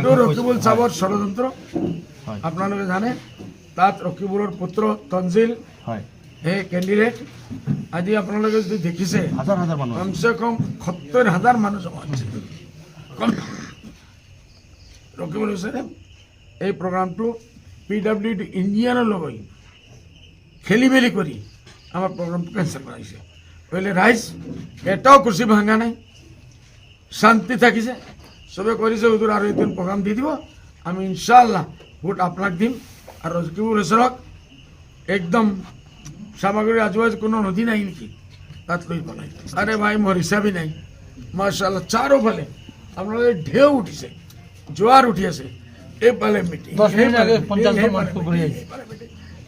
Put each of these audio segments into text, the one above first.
এইটো ৰকিবুল চাবৰ ষড়যন্ত্ৰ আপোনালোকে জানে। তাত ৰকিবুলৰ পুত্ৰ তঞ্জিল এই কেণ্ডিডেট আজি আপোনালোকে যদি দেখিছে কমচে কম ৭০,০০০ মানুহ জমা হৈছে। ৰকিবুল হুছেইনে এই প্ৰগ্ৰামটো PWD ইঞ্জিনিয়াৰৰ লগত খেলি মেলি কৰি আমাৰ প্ৰগ্ৰামটো কেঞ্চেল কৰাইছে। পहिले ৰাইজ এটাও কুৰ্চি ভাঙা নাই, শান্তি থাকিছে, চবে কৰিছে হুজুৰ আৰু এদিন প্ৰগ্ৰাম দি দিব, আমি ইনশাআল্লাহ ভোট আপোনাক দিম। আৰু ৰকিবুল হুছেইনক একদম সামগ্ৰী আজুবাজু কোনো নদী নাই নেকি তাত লৈ পেলাই। আরে ভাই মোর হিসাবই নাই, মাশাআল্লাহ চারোফালে আপোনালোকে ঢেউ উঠিছে, জোয়ার উঠি আছে। এইফালে মিটিং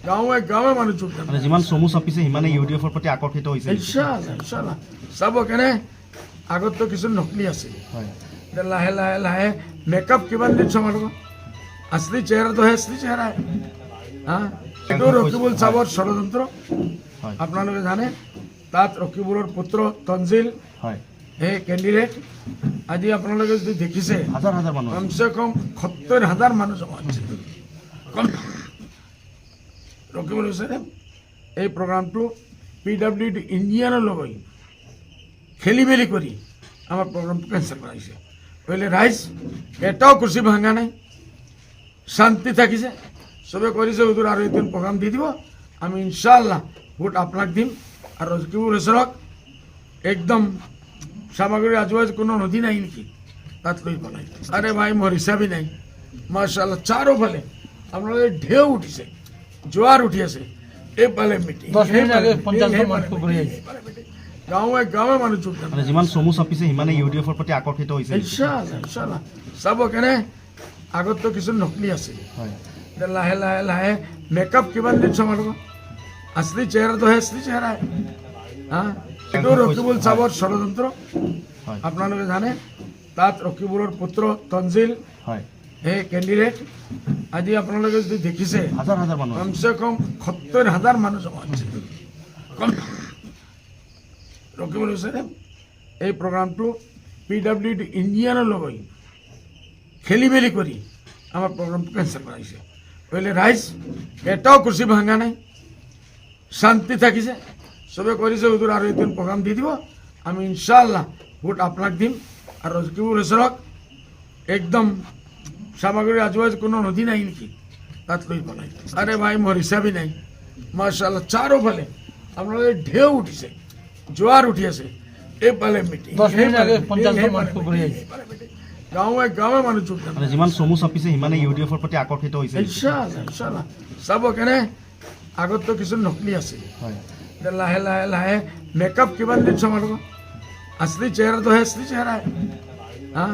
গাঁৱে গাঁৱে মানুহ যোগদান, যিমান চমু চাপিছে সিমানে ইউডিএফৰ প্ৰতি আকৰ্ষিত হৈছে। ইনশাআল্লাহ ইনশাআল্লাহ চাব কেনে আগততো কিছু নকলি আছে, লাহে লাহে লাহে মেকআপ কিমান দিন চম্ভালিব, असली चेहरा तो है असली चेहरा है। हाँ এইটো ৰকিবুল চাবৰ ষড়যন্ত্ৰ আপোনালোকে জানে। তাত ৰকিবুলৰ পুত্ৰ তঞ্জিল এই কেণ্ডিডেট আজি আপোনালোকে যদি দেখিছে কমচে কম ৭০,০০০ মানুহ জমা হৈছে। ৰকিবুল হুছেইনে এই প্ৰগ্ৰামটো PWD ইঞ্জিনিয়াৰৰ লগত খেলি মেলি কৰি আমাৰ প্ৰগ্ৰামটো কেঞ্চেল কৰাইছে। পहिले ৰাইজ এটাও কুৰ্চি ভাঙা নাই, শান্তি থাকিছে, চবে কৰিছে হুজুৰ আৰু এদিন প্ৰগ্ৰাম দি দিব, আমি ইনশাআল্লাহ ভোট আপোনাক দিম। আৰু ৰকিবুল হুছেইনক একদম সামগ্ৰী আজুবাজু কোনো নদী নাই নেকি তাত লৈ পেলাই। আরে ভাই মোর হিসাবই নাই, মাশাআল্লাহ চারোফালে আপোনালোকে ঢেউ উঠিছে, জোয়ার উঠি আছে। এইফালে মিটিং গাঁৱে গাঁৱে মানুহ যোগদান, যিমান চমু চাপিছে সিমানে ইউডিএফৰ প্ৰতি আকৰ্ষিত হৈছে। ইনশাআল্লাহ ইনশাআল্লাহ চাব কেনে আগততো কিছু নকলি আছে, লাহে লাহে লাহে মেকআপ কিমান দিন চম্ভালিব, असली चेहरा तो है असली चेहरा है। हाँ এইটো ৰকিবুল চাবৰ ষড়যন্ত্ৰ আপোনালোকে জানে। তাত ৰকিবুলৰ পুত্ৰ তঞ্জিল এই কেণ্ডিডেট আজি আপোনালোকে যদি দেখিছে কমচে কম ৭০,০০০ মানুহ জমা হৈছে। ৰকিবুল হুছেইনে এই প্ৰগ্ৰামটো PWD ইঞ্জিনিয়াৰৰ লগত খেলি মেলি কৰি আমাৰ প্ৰগ্ৰামটো কেঞ্চেল কৰাইছে। পहिले ৰাইজ এটাও কুৰ্চি ভাঙা নাই, শান্তি থাকিছে, চবে কৰিছে হুজুৰ আৰু এদিন প্ৰগ্ৰাম দি দিব, আমি ইনশাআল্লাহ ভোট আপোনাক দিম। আৰু ৰকিবুল হুছেইনক একদম সামগ্ৰী আজুবাজু কোনো নদী নাই নেকি তাত লৈ পেলাই। আরে ভাই মোর হিসাবই নাই, মাশাআল্লাহ চারোফালে আপোনালোকে ঢেউ উঠিছে, জোয়ার উঠি আছে। এইফালে মিটিং গাঁৱে গাঁৱে মানুহ যোগদান, যিমান চমু চাপিছে সিমানে ইউডিএফৰ প্ৰতি আকৰ্ষিত হৈছে। ইনশাআল্লাহ ইনশাআল্লাহ চাব কেনে আগততো কিছু নকলি আছে, লাহে লাহে লাহে মেকআপ কিমান দিন চম্ভালিব, असली चेहरा तो है असली चेहरा है। हाँ